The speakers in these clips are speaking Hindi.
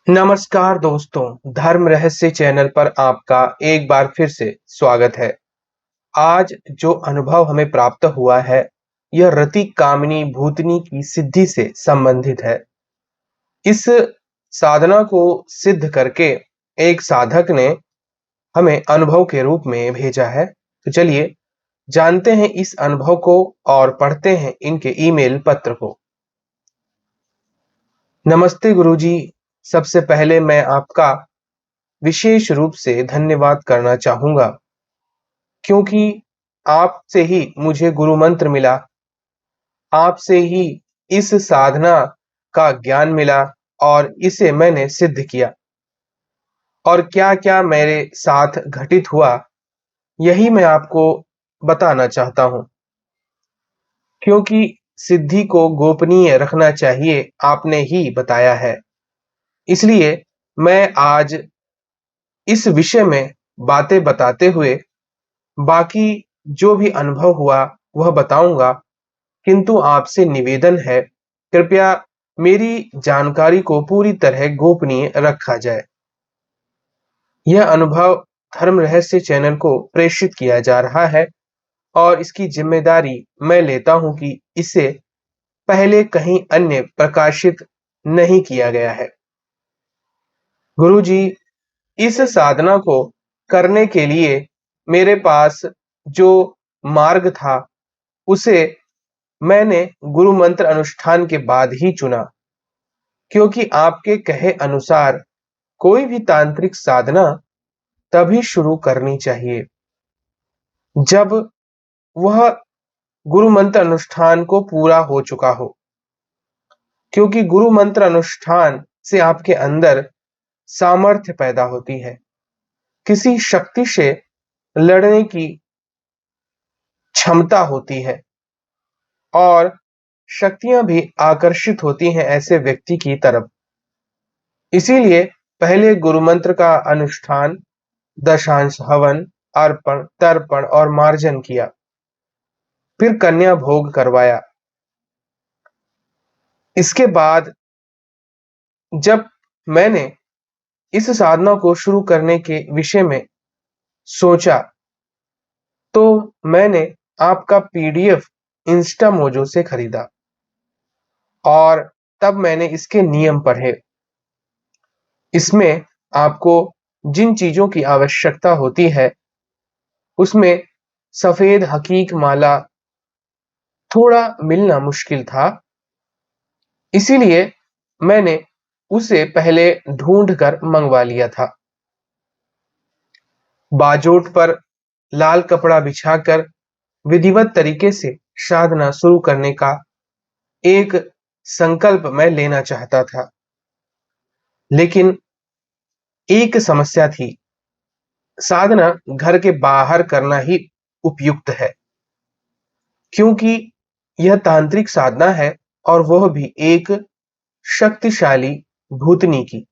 नमस्कार दोस्तों, धर्म रहस्य चैनल पर आपका एक बार फिर से स्वागत है। आज जो अनुभव हमें प्राप्त हुआ है, यह रति कामिनी भूतनी की सिद्धि से संबंधित है। इस साधना को सिद्ध करके एक साधक ने हमें अनुभव के रूप में भेजा है। तो चलिए जानते हैं इस अनुभव को और पढ़ते हैं इनके ईमेल पत्र को। नमस्ते गुरुजी, सबसे पहले मैं आपका विशेष रूप से धन्यवाद करना चाहूँगा, क्योंकि आपसे ही मुझे गुरु मंत्र मिला, आपसे ही इस साधना का ज्ञान मिला और इसे मैंने सिद्ध किया। और क्या-क्या मेरे साथ घटित हुआ, यही मैं आपको बताना चाहता हूँ। क्योंकि सिद्धि को गोपनीय रखना चाहिए, आपने ही बताया है। इसलिए मैं आज इस विषय में बातें बताते हुए बाकी जो भी अनुभव हुआ वह बताऊंगा, किंतु आपसे निवेदन है, कृपया मेरी जानकारी को पूरी तरह गोपनीय रखा जाए। यह अनुभव धर्म रहस्य चैनल को प्रेषित किया जा रहा है और इसकी जिम्मेदारी मैं लेता हूं कि इसे पहले कहीं अन्य प्रकाशित नहीं किया गया है। गुरुजी, इस साधना को करने के लिए मेरे पास जो मार्ग था, उसे मैंने गुरु मंत्र अनुष्ठान के बाद ही चुना, क्योंकि आपके कहे अनुसार कोई भी तांत्रिक साधना तभी शुरू करनी चाहिए जब वह गुरु मंत्र अनुष्ठान को पूरा हो चुका हो, क्योंकि गुरु मंत्र अनुष्ठान से आपके अंदर सामर्थ्य पैदा होती है, किसी शक्ति से लड़ने की क्षमता होती है और शक्तियां भी आकर्षित होती हैं ऐसे व्यक्ति की तरफ। इसीलिए पहले गुरु मंत्र का अनुष्ठान, दशांश हवन, अर्पण, तर्पण और मार्जन किया, फिर कन्या भोग करवाया। इसके बाद जब मैंने इस साधना को शुरू करने के विषय में सोचा, तो मैंने आपका पीडीएफ इंस्टा मोजो से खरीदा और तब मैंने इसके नियम पढ़े। इसमें आपको जिन चीजों की आवश्यकता होती है, उसमें सफेद हकीक माला थोड़ा मिलना मुश्किल था, इसीलिए मैंने उसे पहले ढूंढ कर मंगवा लिया था। बाजोट पर लाल कपड़ा बिछाकर विधिवत तरीके से साधना शुरू करने का एक संकल्प मैं लेना चाहता था, लेकिन एक समस्या थी। साधना घर के बाहर करना ही उपयुक्त है, क्योंकि यह तांत्रिक साधना है और वह भी एक शक्तिशाली भूतनी की।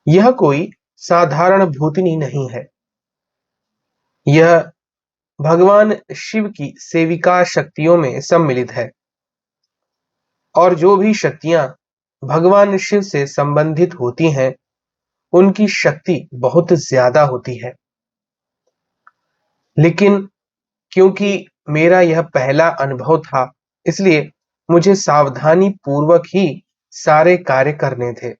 यह कोई साधारण भूतनी नहीं है, यह भगवान शिव की सेविका शक्तियों में सम्मिलित है और जो भी शक्तियां भगवान शिव से संबंधित होती हैं, उनकी शक्ति बहुत ज्यादा होती है। लेकिन क्योंकि मेरा यह पहला अनुभव था, इसलिए मुझे सावधानी पूर्वक ही सारे कार्य करने थे,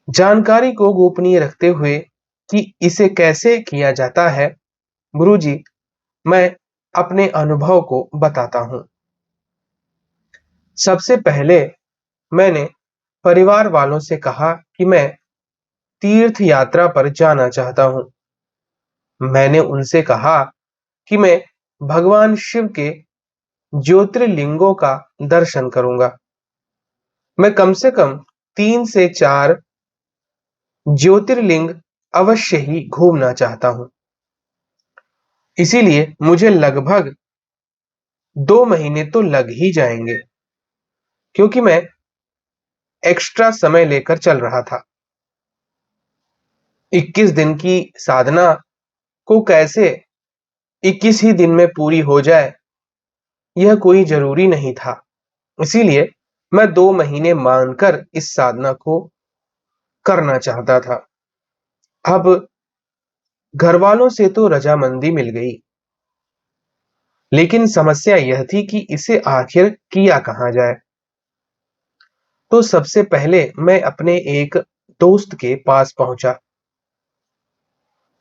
जानकारी को गोपनीय रखते हुए कि इसे कैसे किया जाता है। गुरुजी, मैं अपने अनुभव को बताता हूँ। सबसे पहले मैंने परिवार वालों से कहा कि मैं तीर्थ यात्रा पर जाना चाहता हूँ। मैंने उनसे कहा कि मैं भगवान शिव के ज्योतिर्लिंगों का दर्शन करूंगा। मैं कम से कम 3 से 4 ज्योतिर्लिंग अवश्य ही घूमना चाहता हूं। इसीलिए मुझे लगभग 2 महीने तो लग ही जाएंगे, क्योंकि मैं एक्स्ट्रा समय लेकर चल रहा था। 21 दिन की साधना को कैसे 21 ही दिन में पूरी हो जाए, यह कोई जरूरी नहीं था। इसीलिए मैं 2 महीने मानकर इस साधना को करना चाहता था। अब घरवालों से तो रजामंदी मिल गई, लेकिन समस्या यह थी कि इसे आखिर किया कहाँ जाए। तो सबसे पहले मैं अपने एक दोस्त के पास पहुंचा।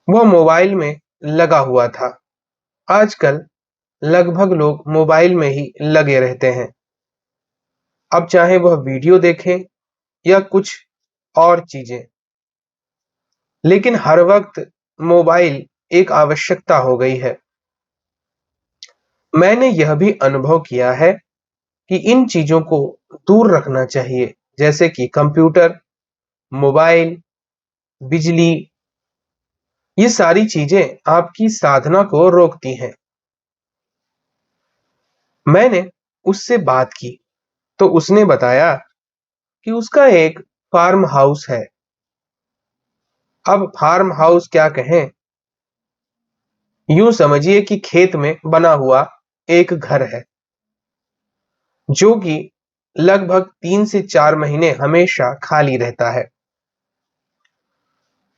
वह मोबाइल में लगा हुआ था। आजकल लगभग लोग मोबाइल में ही लगे रहते हैं। अब चाहे वह वीडियो देखें या कुछ और चीजें, लेकिन हर वक्त मोबाइल एक आवश्यकता हो गई है। मैंने यह भी अनुभव किया है कि इन चीजों को दूर रखना चाहिए, जैसे कि कंप्यूटर, मोबाइल, बिजली। ये सारी चीजें आपकी साधना को रोकती हैं। मैंने उससे बात की तो उसने बताया कि उसका एक फार्म हाउस है। अब फार्म हाउस क्या कहें, यूं समझिए कि खेत में बना हुआ एक घर है, जो कि लगभग 3 से 4 महीने हमेशा खाली रहता है।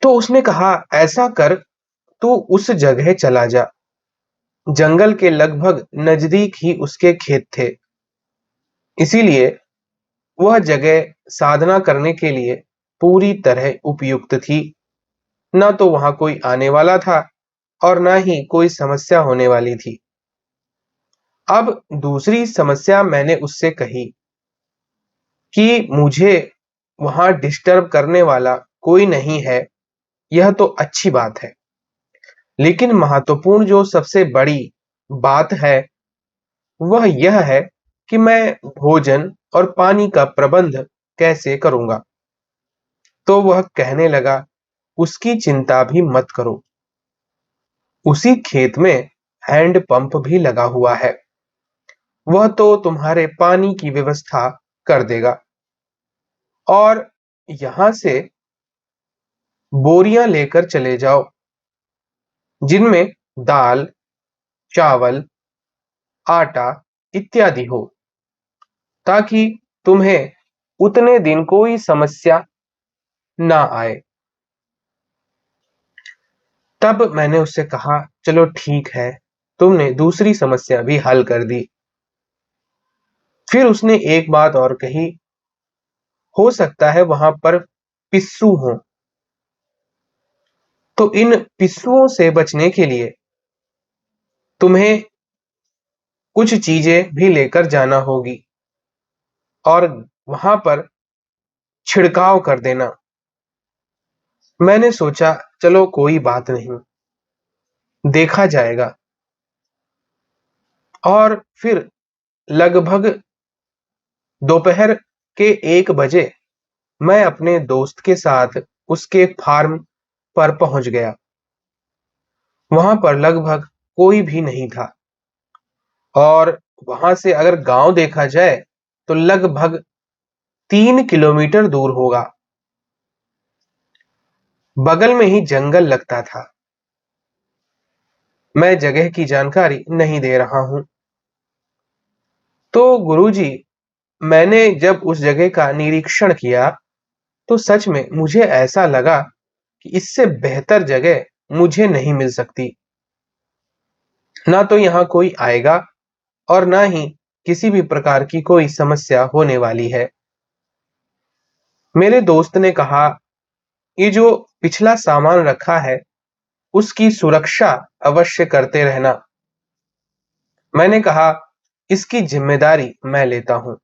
तो उसने कहा, ऐसा कर, तू उस जगह चला जा। जंगल के लगभग नजदीक ही उसके खेत थे, इसीलिए वह जगह साधना करने के लिए पूरी तरह उपयुक्त थी। न तो वहां कोई आने वाला था और न ही कोई समस्या होने वाली थी। अब दूसरी समस्या मैंने उससे कही कि मुझे वहां डिस्टर्ब करने वाला कोई नहीं है। यह तो अच्छी बात है, लेकिन महत्वपूर्ण जो सबसे बड़ी बात है वह यह है कि मैं भोजन और पानी का प्रबंध कैसे करूंगा। तो वह कहने लगा, उसकी चिंता भी मत करो। उसी खेत में हैंड पंप भी लगा हुआ है। वह तो तुम्हारे पानी की व्यवस्था कर देगा। और यहां से बोरियां लेकर चले जाओ, जिनमें दाल, चावल, आटा इत्यादि हो, ताकि तुम्हें उतने दिन कोई समस्या ना आए। तब मैंने उससे कहा, चलो ठीक है, तुमने दूसरी समस्या भी हल कर दी। फिर उसने एक बात और कही, हो सकता है वहां पर पिस्सू हो, तो इन पिस्सुओं से बचने के लिए तुम्हें कुछ चीजें भी लेकर जाना होगी और वहां पर छिड़काव कर देना। मैंने सोचा, चलो कोई बात नहीं, देखा जाएगा। और फिर लगभग दोपहर के 1 बजे मैं अपने दोस्त के साथ उसके फार्म पर पहुंच गया। वहां पर लगभग कोई भी नहीं था और वहां से अगर गांव देखा जाए तो लगभग 3 किलोमीटर दूर होगा। बगल में ही जंगल लगता था। मैं जगह की जानकारी नहीं दे रहा हूं। तो गुरुजी, मैंने जब उस जगह का निरीक्षण किया तो सच में मुझे ऐसा लगा कि इससे बेहतर जगह मुझे नहीं मिल सकती। ना तो यहाँ कोई आएगा और ना ही किसी भी प्रकार की कोई समस्या होने वाली है। मेरे दोस्त ने कहा, ये जो पिछला सामान रखा है उसकी सुरक्षा अवश्य करते रहना। मैंने कहा, इसकी जिम्मेदारी मैं लेता हूं।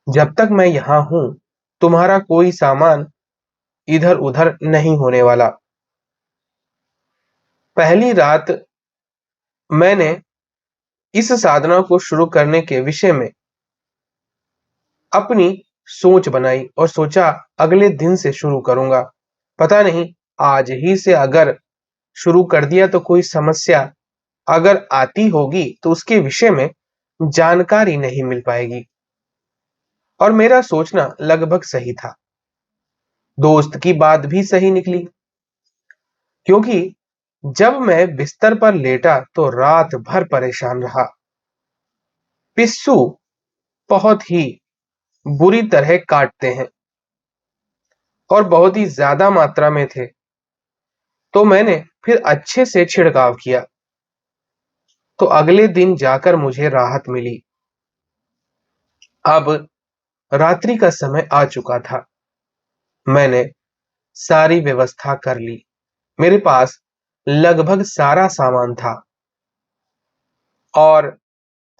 जब तक मैं यहाँ हूं तुम्हारा कोई सामान इधर उधर नहीं होने वाला। पहली रात मैंने इस साधना को शुरू करने के विषय में अपनी सोच बनाई और सोचा अगले दिन से शुरू करूंगा। पता नहीं आज ही से अगर शुरू कर दिया तो कोई समस्या अगर आती होगी तो उसके विषय में जानकारी नहीं मिल पाएगी। और मेरा सोचना लगभग सही था। दोस्त की बात भी सही निकली, क्योंकि जब मैं बिस्तर पर लेटा तो रात भर परेशान रहा। पिस्सू बहुत ही बुरी तरह काटते हैं और बहुत ही ज्यादा मात्रा में थे। तो मैंने फिर अच्छे से छिड़काव किया, तो अगले दिन जाकर मुझे राहत मिली। अब रात्रि का समय आ चुका था। मैंने सारी व्यवस्था कर ली। मेरे पास लगभग सारा सामान था और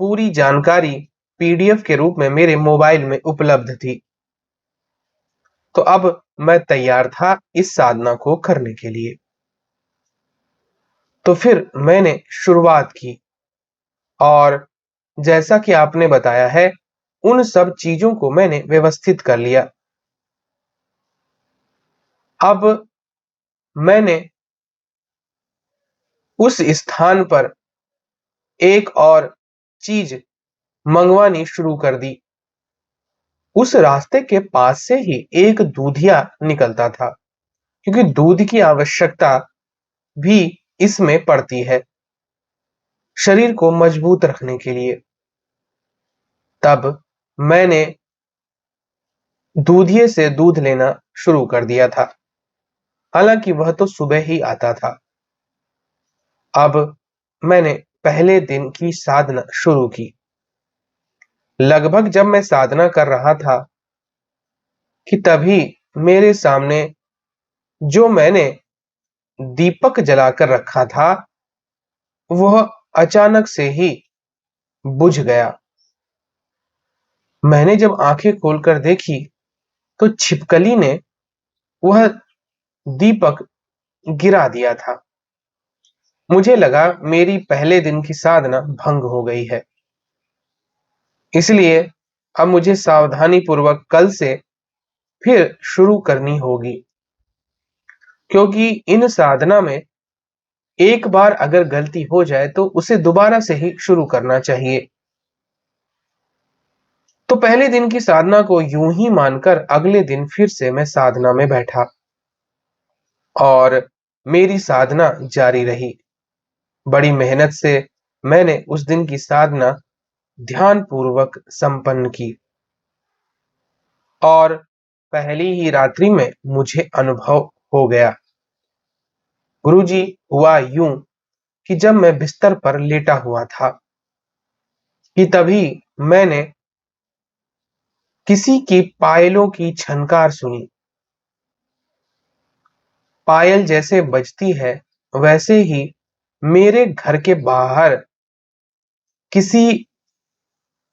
पूरी जानकारी पीडीएफ के रूप में मेरे मोबाइल में उपलब्ध थी। तो अब मैं तैयार था इस साधना को करने के लिए। तो फिर मैंने शुरुआत की और जैसा कि आपने बताया है, उन सब चीजों को मैंने व्यवस्थित कर लिया। अब मैंने उस स्थान पर एक और चीज मंगवानी शुरू कर दी। उस रास्ते के पास से ही एक दूधिया निकलता था, क्योंकि दूध की आवश्यकता भी इसमें पड़ती है शरीर को मजबूत रखने के लिए। तब मैंने दूधिये से दूध लेना शुरू कर दिया था। हालांकि वह तो सुबह ही आता था। अब मैंने पहले दिन की साधना शुरू की। लगभग जब मैं साधना कर रहा था कि तभी मेरे सामने जो मैंने दीपक जलाकर रखा था, वह अचानक से ही बुझ गया। मैंने जब आंखें खोलकर देखी तो छिपकली ने वह दीपक गिरा दिया था। मुझे लगा मेरी पहले दिन की साधना भंग हो गई है, इसलिए अब मुझे सावधानी पूर्वक कल से फिर शुरू करनी होगी, क्योंकि इन साधना में एक बार अगर गलती हो जाए तो उसे दोबारा से ही शुरू करना चाहिए। तो पहले दिन की साधना को यूं ही मानकर अगले दिन फिर से मैं साधना में बैठा और मेरी साधना जारी रही। बड़ी मेहनत से मैंने उस दिन की साधना ध्यान पूर्वक संपन्न की और पहली ही रात्रि में मुझे अनुभव हो गया। गुरुजी, हुआ यूं कि जब मैं बिस्तर पर लेटा हुआ था कि तभी मैंने किसी की पायलों की झनकार सुनी। पायल जैसे बजती है, वैसे ही मेरे घर के बाहर किसी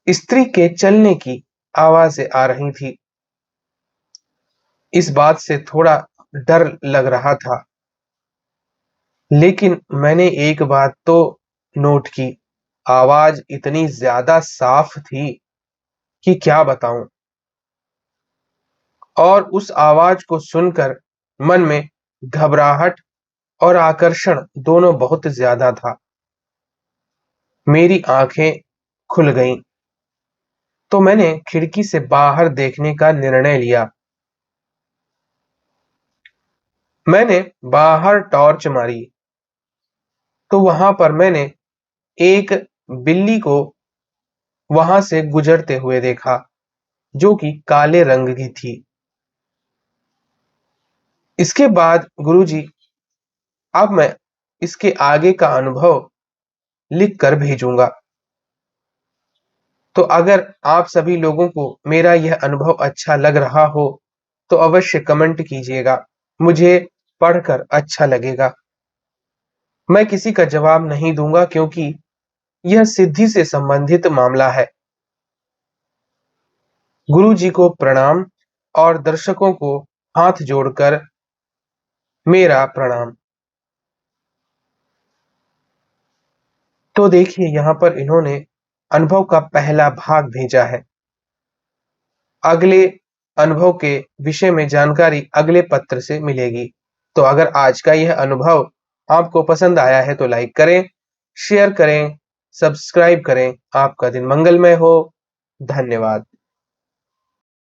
स्त्री के चलने की आवाजें आ रही थी। इस बात से थोड़ा डर लग रहा था, लेकिन मैंने एक बात तो नोट की, आवाज इतनी ज्यादा साफ थी कि क्या बताऊं। और उस आवाज को सुनकर मन में घबराहट और आकर्षण दोनों बहुत ज्यादा था। मेरी आंखें खुल गईं, तो मैंने खिड़की से बाहर देखने का निर्णय लिया। मैंने बाहर टॉर्च मारी, तो वहां पर मैंने एक बिल्ली को वहां से गुजरते हुए देखा, जो कि काले रंग की थी। इसके बाद गुरुजी, अब मैं इसके आगे का अनुभव लिख कर भेजूंगा। तो अगर आप सभी लोगों को मेरा यह अनुभव अच्छा लग रहा हो तो अवश्य कमेंट कीजिएगा, मुझे पढ़कर अच्छा लगेगा। मैं किसी का जवाब नहीं दूंगा, क्योंकि यह सिद्धि से संबंधित मामला है। गुरु जी को प्रणाम और दर्शकों को हाथ जोड़कर मेरा प्रणाम। तो देखिए, यहाँ पर इन्होंने अनुभव का पहला भाग भेजा है। अगले अनुभव के विषय में जानकारी अगले पत्र से मिलेगी। तो अगर आज का यह अनुभव आपको पसंद आया है तो लाइक करें, शेयर करें, सब्सक्राइब करें। आपका दिन मंगलमय हो। धन्यवाद।